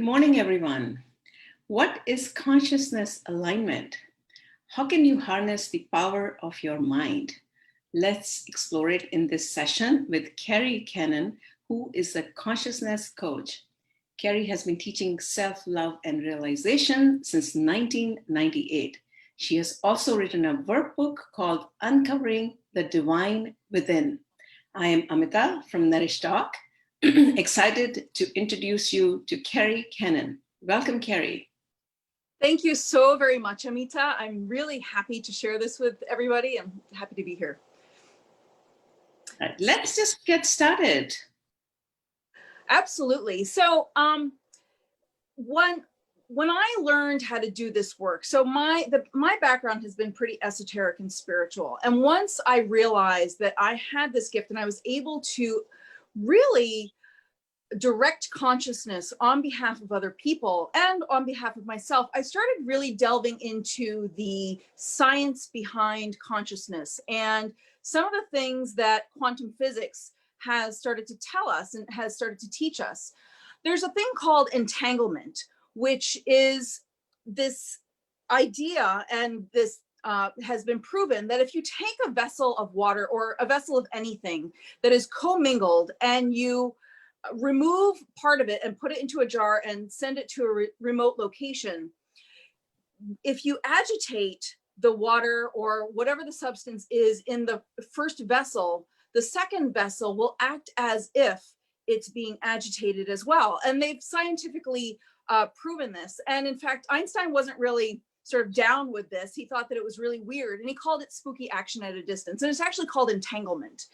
morning, everyone. What is consciousness alignment? How can you harness the power of your mind? Let's explore it in this session with Keri Kannan, who is a consciousness coach. Keri has been teaching self-love and realization since 1998. She has also written a workbook called Uncovering the Divine Within. I am Amita from Nourish Talk, excited to introduce you to Keri Kannan. Welcome, Keri. Thank you so very much, Amita. I'm really happy to share this with everybody. I'm happy to be here. All right, let's just get started. Absolutely. So when I learned how to do this work, so my background has been pretty esoteric and spiritual. And once I realized that I had this gift and I was able to really direct consciousness on behalf of other people and on behalf of myself, I started really delving into the science behind consciousness and some of the things that quantum physics has started to tell us and has started to teach us. There's a thing called entanglement, which is this idea, and this has been proven that if you take a vessel of water or a vessel of anything that is commingled and you remove part of it and put it into a jar and send it to a remote location, if you agitate the water or whatever the substance is in the first vessel, the second vessel will act as if it's being agitated as well. And they've scientifically proven this. And in fact, Einstein wasn't really sort of down with this. He thought that it was really weird and he called it spooky action at a distance. And it's actually called entanglement.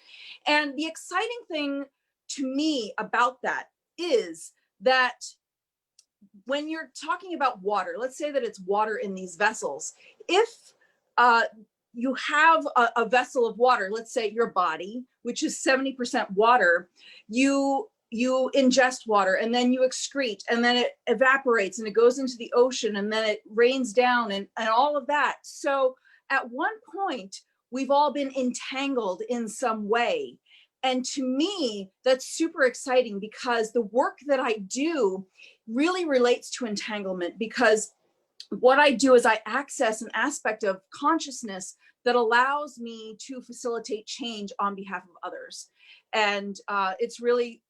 And the exciting thing to me about that is that when you're talking about water, let's say that it's water in these vessels. If you have a vessel of water, let's say your body, which is 70% water, you ingest water and then you excrete and then it evaporates and it goes into the ocean and then it rains down and all of that. So at one point, we've all been entangled in some way. And to me, that's super exciting because the work that I do really relates to entanglement, because what I do is I access an aspect of consciousness that allows me to facilitate change on behalf of others. And it's really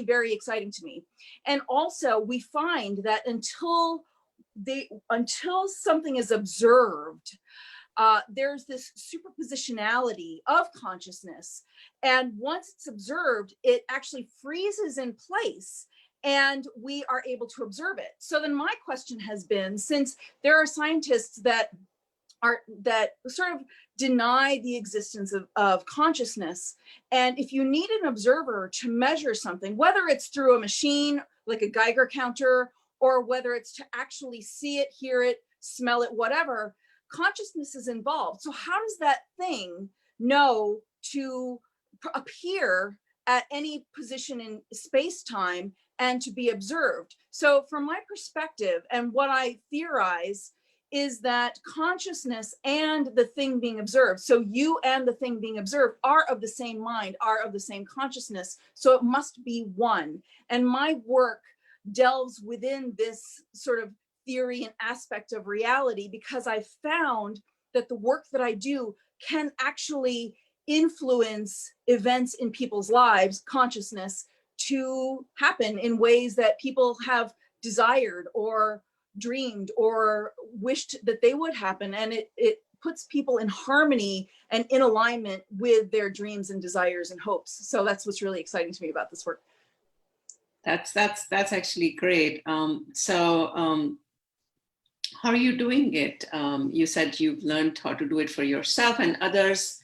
very exciting to me. And also we find that until something is observed, there's this superpositionality of consciousness. And once it's observed, it actually freezes in place and we are able to observe it. So then my question has been, since there are scientists that sort of deny the existence of consciousness, and if you need an observer to measure something, whether it's through a machine like a Geiger counter, or whether it's to actually see it, hear it, smell it, whatever, consciousness is involved. So how does that thing know to appear at any position in space-time and to be observed? So from my perspective, and what I theorize, is that consciousness and the thing being observed, so you and the thing being observed, are of the same mind, are of the same consciousness. So it must be one. And my work delves within this sort of theory and aspect of reality, because I found that the work that I do can actually influence events in people's lives, consciousness, to happen in ways that people have desired or dreamed or wished that they would happen. And it puts people in harmony and in alignment with their dreams and desires and hopes. So that's what's really exciting to me about this work. That's actually great. How are you doing it? You said you've learned how to do it for yourself and others.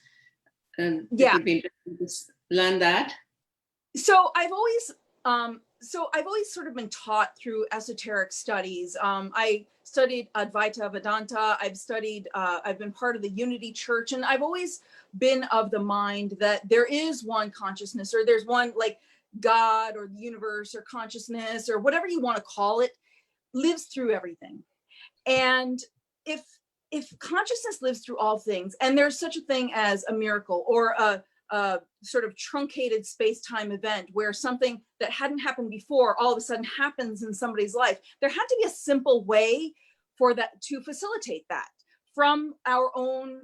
Yeah. Would be interesting to learn that. So I've always sort of been taught through esoteric studies. I studied Advaita Vedanta. I've been part of the Unity Church, and I've always been of the mind that there is one consciousness, or there's one, like God or the universe or consciousness or whatever you want to call it, lives through everything. And if consciousness lives through all things, and there's such a thing as a miracle or sort of truncated space-time event where something that hadn't happened before all of a sudden happens in somebody's life. There had to be a simple way for that to facilitate that from our own,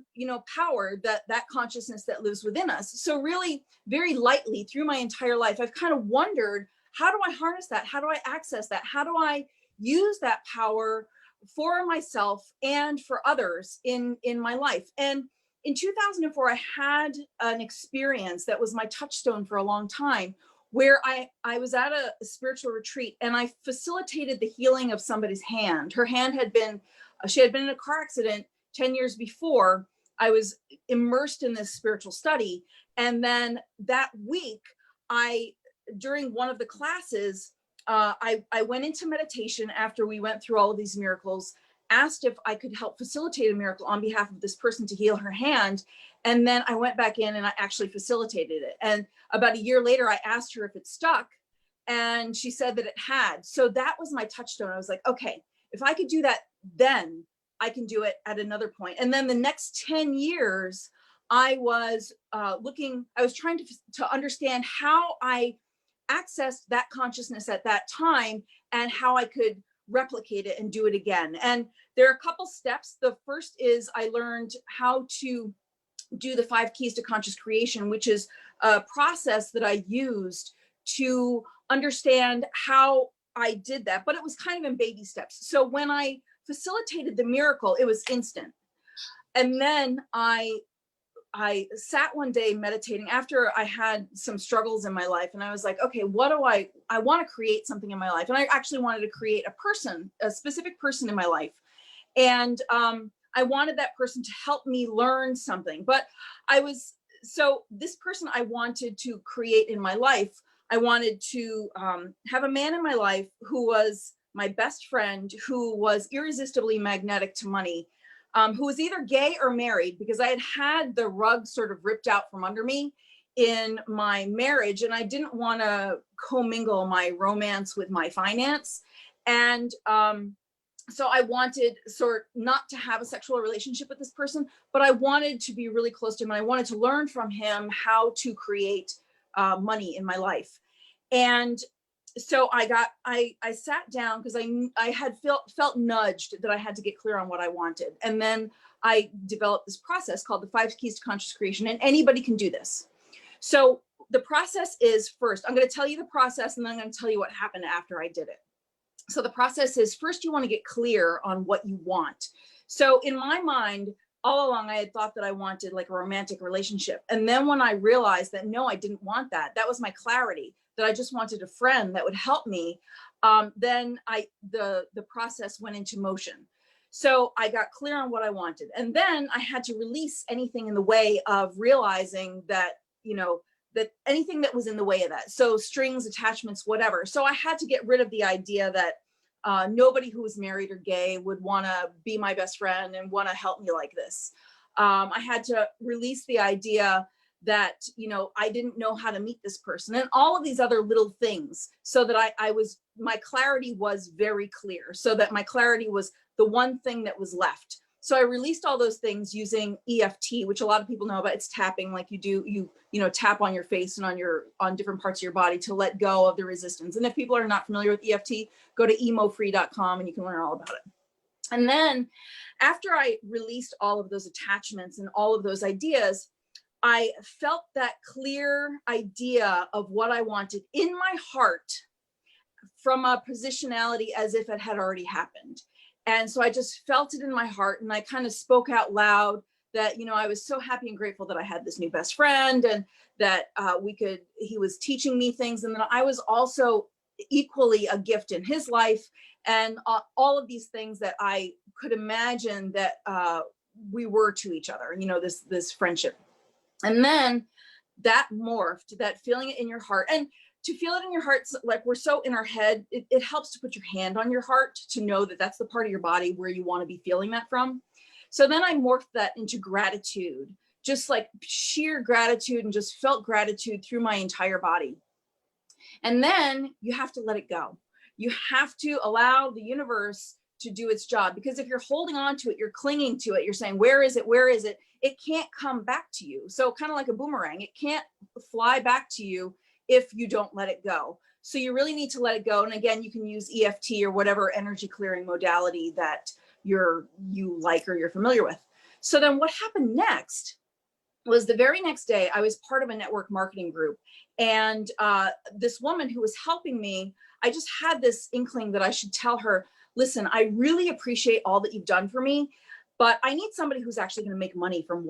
power, that consciousness that lives within us. So really, very lightly through my entire life, I've kind of wondered, how do I harness that? How do I access that? How do I use that power for myself and for others in my life? And in 2004, I had an experience that was my touchstone for a long time, where I was at a spiritual retreat and I facilitated the healing of somebody's hand. Her hand she had been in a car accident 10 years before. I was immersed in this spiritual study. And then that week, during one of the classes, I went into meditation after we went through all of these miracles, asked if I could help facilitate a miracle on behalf of this person to heal her hand. And then I went back in and I actually facilitated it. And about a year later, I asked her if it stuck, and she said that it had. So that was my touchstone. I was like, okay, if I could do that, then I can do it at another point. And then the next 10 years, I was trying to understand how I accessed that consciousness at that time and how I could replicate it and do it again. And there are a couple steps. The first is I learned how to do the 5 keys to conscious creation, which is a process that I used to understand how I did that, but it was kind of in baby steps. So when I facilitated the miracle, it was instant. And then I sat one day meditating after I had some struggles in my life. And I was like, okay, what do I want to create something in my life. And I actually wanted to create a specific person in my life. And I wanted that person to help me learn something. But this person I wanted to create in my life, I wanted to have a man in my life who was my best friend, who was irresistibly magnetic to money, who was either gay or married, because I had the rug sort of ripped out from under me in my marriage, and I didn't want to commingle my romance with my finance. And so I wanted not to have a sexual relationship with this person, but I wanted to be really close to him. And I wanted to learn from him how to create money in my life. And so I sat down because I had felt nudged that I had to get clear on what I wanted. And then I developed this process called the 5 keys to conscious creation, and anybody can do this. So the process is, first, I'm going to tell you the process, and then I'm going to tell you what happened after I did it. So the process is, first, you want to get clear on what you want. So in my mind, all along, I had thought that I wanted like a romantic relationship. And then when I realized that, no, I didn't want that, that was my clarity, that I just wanted a friend that would help me. Then the process went into motion. So I got clear on what I wanted. And then I had to release anything in the way of realizing that, that anything that was in the way of that. So strings, attachments, whatever. So I had to get rid of the idea that nobody who was married or gay would want to be my best friend and want to help me like this. I had to release the idea that, I didn't know how to meet this person and all of these other little things, so that my clarity was very clear, so that my clarity was the one thing that was left. So I released all those things using EFT, which a lot of people know about. It's tapping, like you tap on your face and on different parts of your body to let go of the resistance. And if people are not familiar with EFT, go to emofree.com and you can learn all about it. And then after I released all of those attachments and all of those ideas, I felt that clear idea of what I wanted in my heart from a positionality as if it had already happened. And so I just felt it in my heart, and I kind of spoke out loud that, I was so happy and grateful that I had this new best friend, and that he was teaching me things. And then I was also equally a gift in his life, and all of these things that I could imagine that we were to each other, this friendship. And then that morphed, that feeling it in your heart. And to feel it in your heart, like we're so in our head, it helps to put your hand on your heart to know that that's the part of your body where you want to be feeling that from. So then I morphed that into gratitude, just like sheer gratitude, and just felt gratitude through my entire body. And then you have to let it go. You have to allow the universe to do its job. Because if you're holding on to it, you're clinging to it, you're saying, where is it? Where is it? It can't come back to you. So kind of like a boomerang, it can't fly back to you if you don't let it go. So you really need to let it go. And again, you can use EFT or whatever energy clearing modality that you like or you're familiar with. So then what happened next was the very next day, I was part of a network marketing group. And this woman who was helping me, I just had this inkling that I should tell her, listen, I really appreciate all that you've done for me, but I need somebody who's actually going to make money from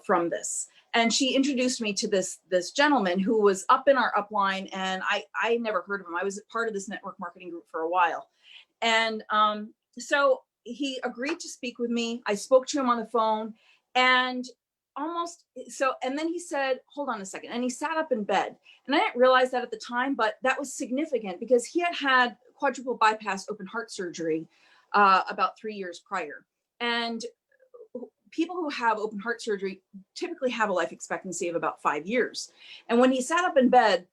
from this. And she introduced me to this gentleman who was up in our upline, and I never heard of him. I was part of this network marketing group for a while. And so he agreed to speak with me. I spoke to him on the phone, and and then he said, hold on a second. And he sat up in bed. And I didn't realize that at the time, but that was significant because he had quadruple bypass open heart surgery about 3 years prior. And people who have open heart surgery typically have a life expectancy of about 5 years. And when he sat up in bed,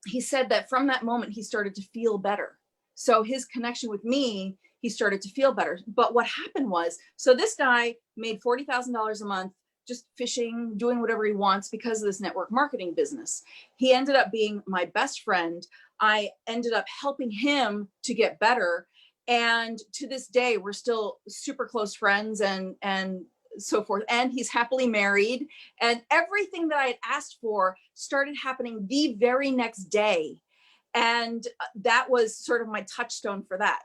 he said that from that moment, he started to feel better. So his connection with me, he started to feel better. But what happened was, so this guy made $40,000 a month just fishing, doing whatever he wants because of this network marketing business. He ended up being my best friend. I ended up helping him to get better. And to this day, we're still super close friends and so forth. And he's happily married. And everything that I had asked for started happening the very next day. And that was sort of my touchstone for that.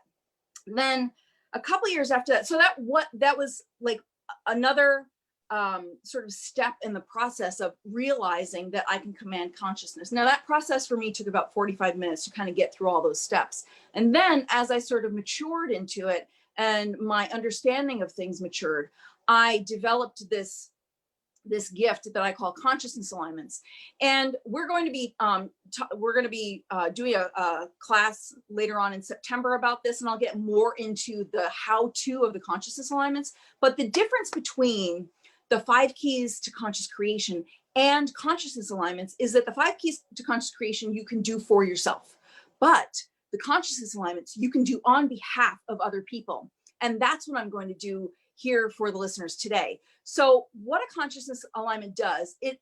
Then a couple of years after that, so that was like another sort of step in the process of realizing that I can command consciousness. Now that process for me took about 45 minutes to kind of get through all those steps. And then as I sort of matured into it and my understanding of things matured, I developed this gift that I call consciousness alignments. And we're going to be doing a class later on in September about this, and I'll get more into the how-to of the consciousness alignments. But the difference between the 5 keys to conscious creation and consciousness alignments is that the 5 keys to conscious creation you can do for yourself, but the consciousness alignments you can do on behalf of other people. And that's what I'm going to do here for the listeners today. So what a consciousness alignment does, it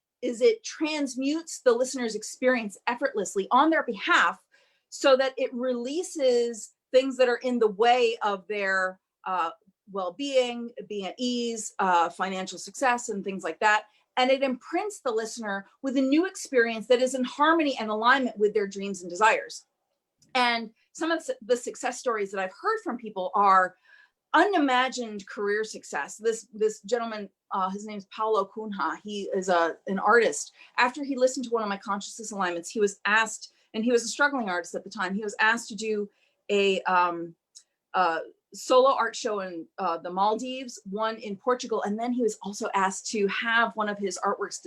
transmutes the listener's experience effortlessly on their behalf so that it releases things that are in the way of their well-being, being at ease, financial success, and things like that. And it imprints the listener with a new experience that is in harmony and alignment with their dreams and desires. And some of the success stories that I've heard from people are unimagined career success. This gentleman, his name is Paulo Cunha. He is an artist. After he listened to one of my consciousness alignments, he was asked, and he was a struggling artist at the time, he was asked to do a solo art show in the Maldives, one in Portugal, and then he was also asked to have one of his artworks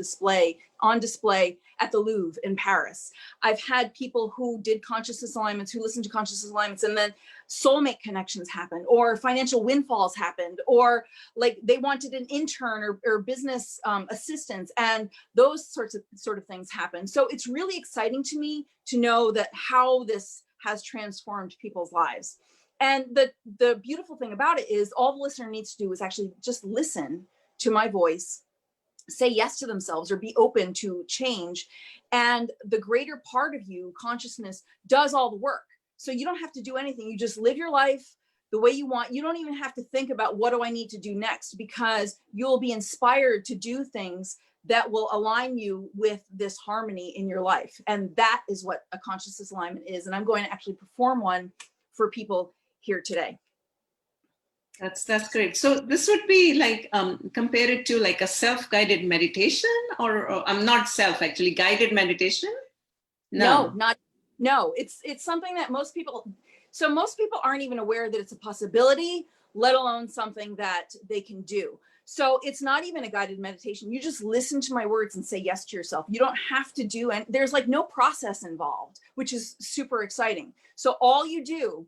on display at the Louvre in Paris. I've had people who did consciousness alignments, who listened to consciousness alignments, and then soulmate connections happened, or financial windfalls happened, or like they wanted an intern or business assistance, and those sort of things happen. So it's really exciting to me to know that how this has transformed people's lives. And the beautiful thing about it is all the listener needs to do is actually just listen to my voice, say yes to themselves, or be open to change. And the greater part of you, consciousness, does all the work. So you don't have to do anything. You just live your life the way you want. You don't even have to think about what do I need to do next, because you'll be inspired to do things that will align you with this harmony in your life. And that is what a consciousness alignment is. And I'm going to actually perform one for people here today. That's great. So this would be like compared to like a self-guided meditation, or I'm not actually guided meditation. No, it's something that most people aren't even aware that it's a possibility, let alone something that they can do. So it's not even a guided meditation. You just listen to my words and say yes to yourself. You don't have to do, and there's like no process involved, which is super exciting. So all you do,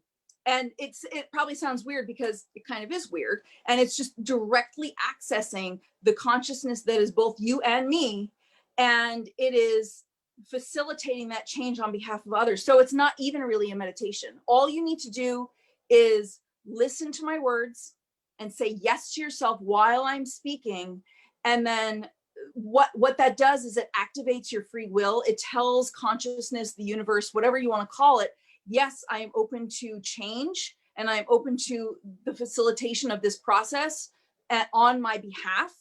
and it probably sounds weird because it kind of is weird, and it's just directly accessing the consciousness that is both you and me, and it is facilitating that change on behalf of others. So it's not even really a meditation. All you need to do is listen to my words and say yes to yourself while I'm speaking. And then what that does is it activates your free will. It tells consciousness, the universe, whatever you want to call it, yes, I am open to change and I'm open to the facilitation of this process on my behalf.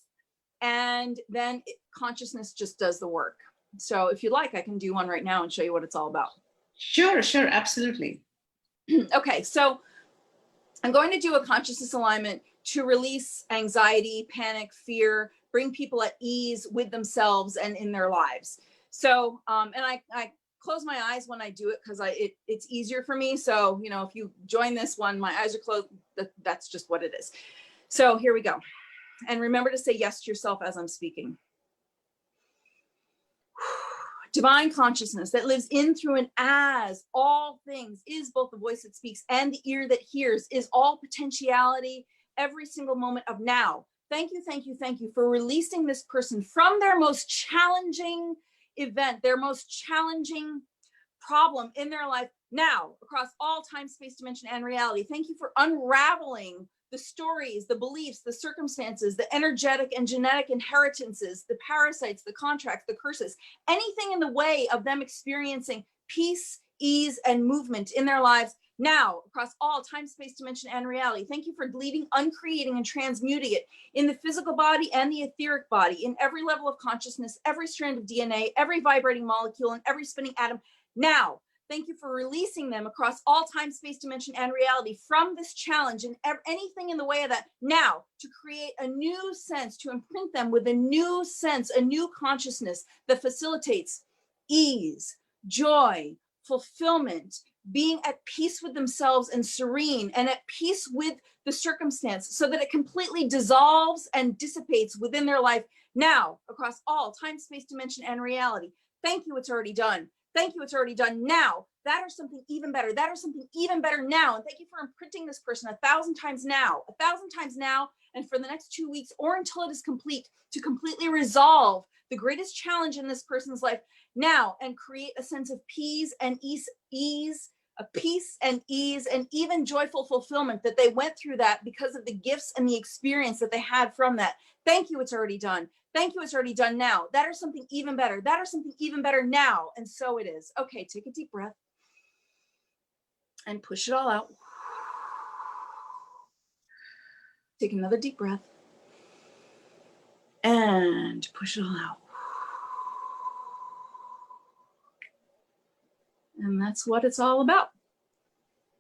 And then consciousness just does the work. So if you like, I can do one right now and show you what it's all about. Sure, sure, absolutely. Okay, so I'm going to do a consciousness alignment to release anxiety, panic, fear, bring people at ease with themselves and in their lives. So, and I close my eyes when I do it because it's easier for me. So, you know, if you join this one, my eyes are closed, that's just what it is. So here we go. And remember to say yes to yourself as I'm speaking. Divine consciousness that lives in, through, and as all things is both the voice that speaks and the ear that hears, is all potentiality every single moment of now. Thank you, thank you, thank you for releasing this person from their most challenging event, their most challenging problem in their life now, across all time, space, dimension, and reality. Thank you for unraveling the stories, the beliefs, the circumstances, the energetic and genetic inheritances, the parasites, the contracts, the curses, anything in the way of them experiencing peace, ease, and movement in their lives now, across all time, space, dimension, and reality. Thank you for deleting, uncreating, and transmuting it in the physical body and the etheric body, in every level of consciousness, every strand of DNA, every vibrating molecule, and every spinning atom now. Thank you for releasing them across all time, space, dimension, and reality from this challenge and anything in the way of that now, to create a new sense, to imprint them with a new sense, a new consciousness that facilitates ease, joy, fulfillment, being at peace with themselves and serene and at peace with the circumstance, so that it completely dissolves and dissipates within their life now, across all time, space, dimension, and reality. Thank you, it's already done. Thank you, it's already done now. That or something even better. That or something even better now. And thank you for imprinting this person 1,000 times now, 1,000 times now, and for the next 2 weeks or until it is complete, to completely resolve the greatest challenge in this person's life now and create a sense of peace and ease, a peace and ease, and even joyful fulfillment that they went through that because of the gifts and the experience that they had from that. Thank you, it's already done. Thank you, it's already done now. That or something even better. That or something even better now. And so it is. Okay, take a deep breath and push it all out. Take another deep breath and push it all out. And that's what it's all about.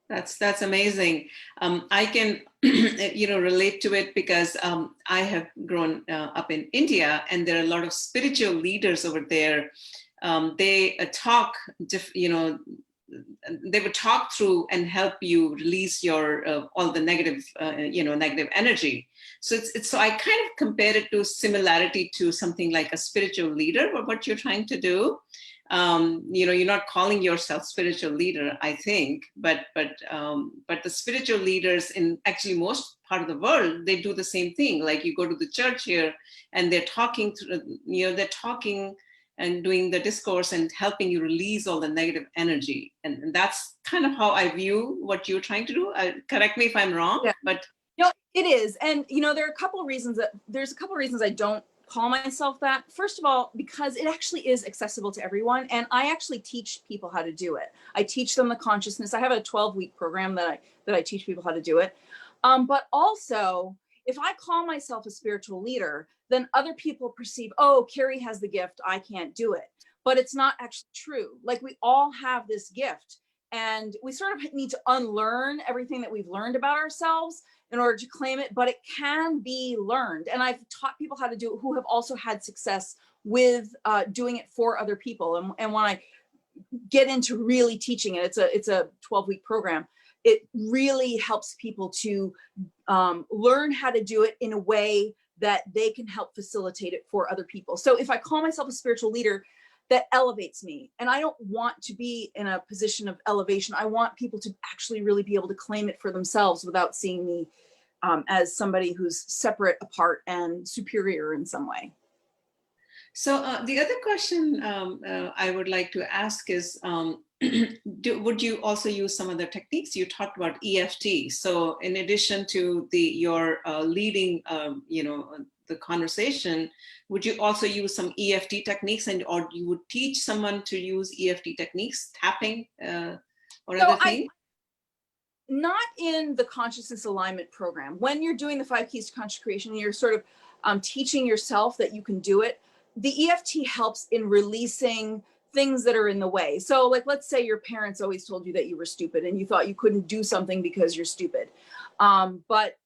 That's amazing. I can, relate to it because I have grown up in India, and there are a lot of spiritual leaders over there. They talk, they would talk through and help you release your all the negative, negative energy. So so I kind of compare it to similarity to something like a spiritual leader, or what you're trying to do. You're not calling yourself spiritual leader, I think, but the spiritual leaders in actually most part of the world, they do the same thing. Like you go to the church here, and they're talking they're talking and doing the discourse and helping you release all the negative energy. And that's kind of how I view what you're trying to do. Correct me if I'm wrong, yeah. But no, it is. And there are a couple of reasons I don't call myself that. First of all, because it actually is accessible to everyone. And I actually teach people how to do it. I teach them the consciousness. I have a 12-week program that I teach people how to do it. But also, if I call myself a spiritual leader, then other people perceive, oh, Keri has the gift, I can't do it. But it's not actually true. Like, we all have this gift, and we sort of need to unlearn everything that we've learned about ourselves in order to claim it, but it can be learned. And I've taught people how to do it who have also had success with doing it for other people. And when I get into really teaching it, it's a 12-week program, it really helps people to learn how to do it in a way that they can help facilitate it for other people. So if I call myself a spiritual leader, that elevates me. And I don't want to be in a position of elevation. I want people to actually really be able to claim it for themselves without seeing me as somebody who's separate, apart, and superior in some way. So the other question I would like to ask is, would you also use some of the techniques? You talked about EFT. So in addition to your leading, the conversation, would you also use some EFT techniques, or you would teach someone to use EFT techniques, tapping or So other things? Not in the consciousness alignment program. When you're doing the 5 keys to conscious creation, you're sort of teaching yourself that you can do it. The EFT helps in releasing things that are in the way. So like, let's say your parents always told you that you were stupid and you thought you couldn't do something because you're stupid. But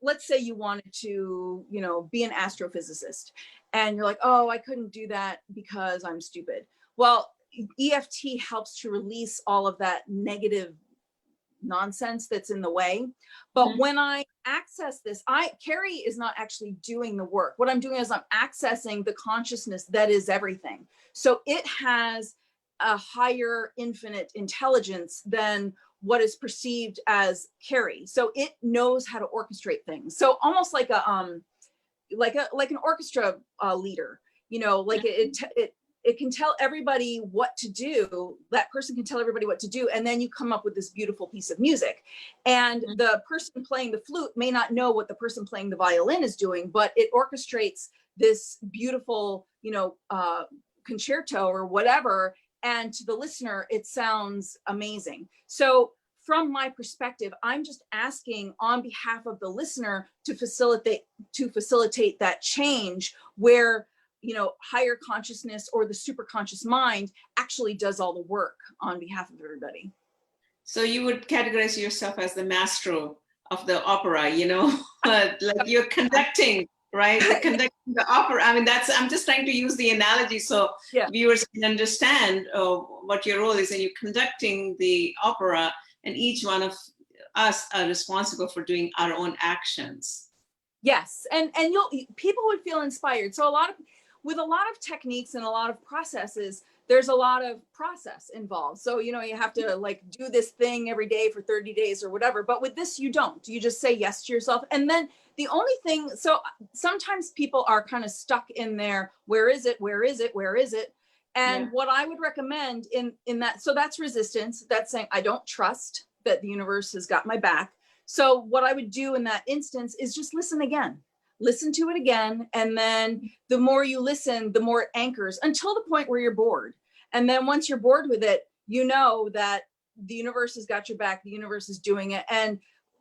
let's say you wanted to, be an astrophysicist and you're like, oh, I couldn't do that because I'm stupid. Well, EFT helps to release all of that negative nonsense that's in the way. But when I access this, Keri is not actually doing the work. What I'm doing is I'm accessing the consciousness that is everything. So it has a higher infinite intelligence than what is perceived as Keri. So it knows how to orchestrate things. So almost like like an orchestra leader, like it can tell everybody what to do. That person can tell everybody what to do. And then you come up with this beautiful piece of music. And the person playing the flute may not know what the person playing the violin is doing, but it orchestrates this beautiful, concerto or whatever. And to the listener, it sounds amazing. So from my perspective, I'm just asking on behalf of the listener to facilitate that change where higher consciousness or the superconscious mind actually does all the work on behalf of everybody. So you would categorize yourself as the maestro of the opera, like you're conducting, right? Conducting the opera. I mean, I'm just trying to use the analogy so viewers can understand what your role is. And you're conducting the opera, and each one of us are responsible for doing our own actions. Yes, and people would feel inspired. So with a lot of techniques and a lot of processes, there's a lot of process involved. So, you have to like do this thing every day for 30 days or whatever. But with this, you don't. You just say yes to yourself. And then the only thing, so sometimes people are kind of stuck in there. Where is it? Where is it? Where is it? And what I would recommend in that, so that's resistance. That's saying, I don't trust that the universe has got my back. So what I would do in that instance is just listen again. Listen to it again. And then the more you listen, the more it anchors until the point where you're bored. And then once you're bored with it, you know that the universe has got your back. The universe is doing it. And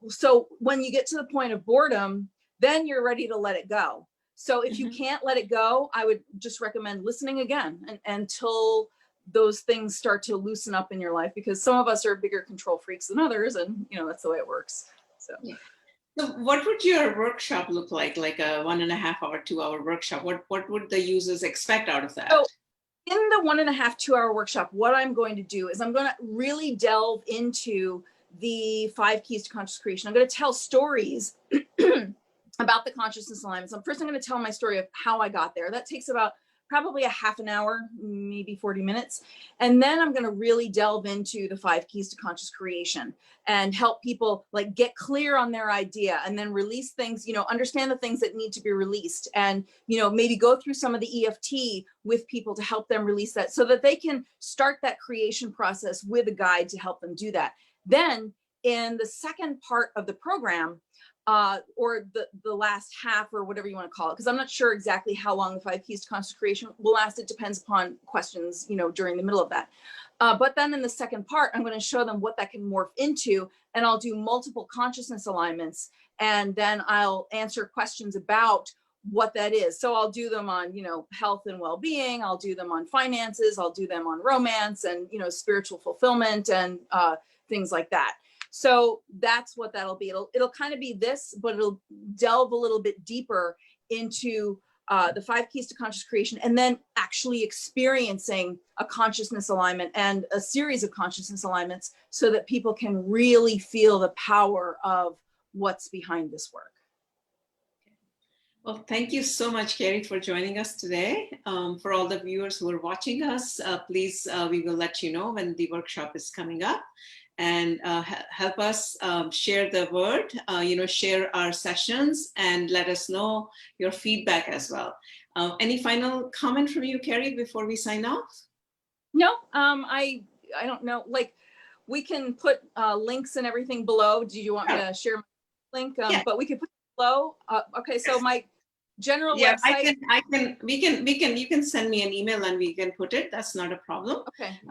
so when you get to the point of boredom, then you're ready to let it go. So if you can't let it go, I would just recommend listening again until those things start to loosen up in your life, because some of us are bigger control freaks than others. And, that's the way it works. So. So what would your workshop look like a 1.5 hour, 2 hour workshop? What would the users expect out of that? So in the 1.5, 2 hour workshop, what I'm going to do is I'm going to really delve into the 5 keys to conscious creation. I'm going to tell stories about the consciousness alignments. First, I'm going to tell my story of how I got there. That takes about probably a half an hour, maybe 40 minutes. And then I'm going to really delve into the 5 keys to conscious creation and help people like get clear on their idea and then release things, understand the things that need to be released, and, maybe go through some of the EFT with people to help them release that so that they can start that creation process with a guide to help them do that. Then in the second part of the program, or the last half or whatever you want to call it, because I'm not sure exactly how long the 5 keys to conscious creation will last. It depends upon questions, during the middle of that. But then in the second part, I'm going to show them what that can morph into, and I'll do multiple consciousness alignments, and then I'll answer questions about what that is. So I'll do them on, health and well-being. I'll do them on finances. I'll do them on romance and, spiritual fulfillment and things like that. So that's what that'll be. It'll kind of be this, but it'll delve a little bit deeper into the 5 keys to conscious creation, and then actually experiencing a consciousness alignment and a series of consciousness alignments so that people can really feel the power of what's behind this work. Well, thank you so much, Keri, for joining us today. For all the viewers who are watching us, please, we will let you know when the workshop is coming up. and help us share the word, share our sessions, and let us know your feedback as well. Any final comment from you, Keri, before we sign off? No, I don't know. Like, we can put links and everything below. Do you want me to share my link? Yeah. But we could put it below. Okay, so my general Yeah, website. you can send me an email and we can put it. That's not a problem.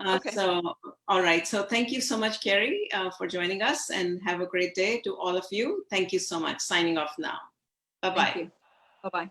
Okay. So, all right. So thank you so much, Keri, for joining us, and have a great day to all of you. Thank you so much. Signing off now. Bye-bye. Thank you. Bye-bye.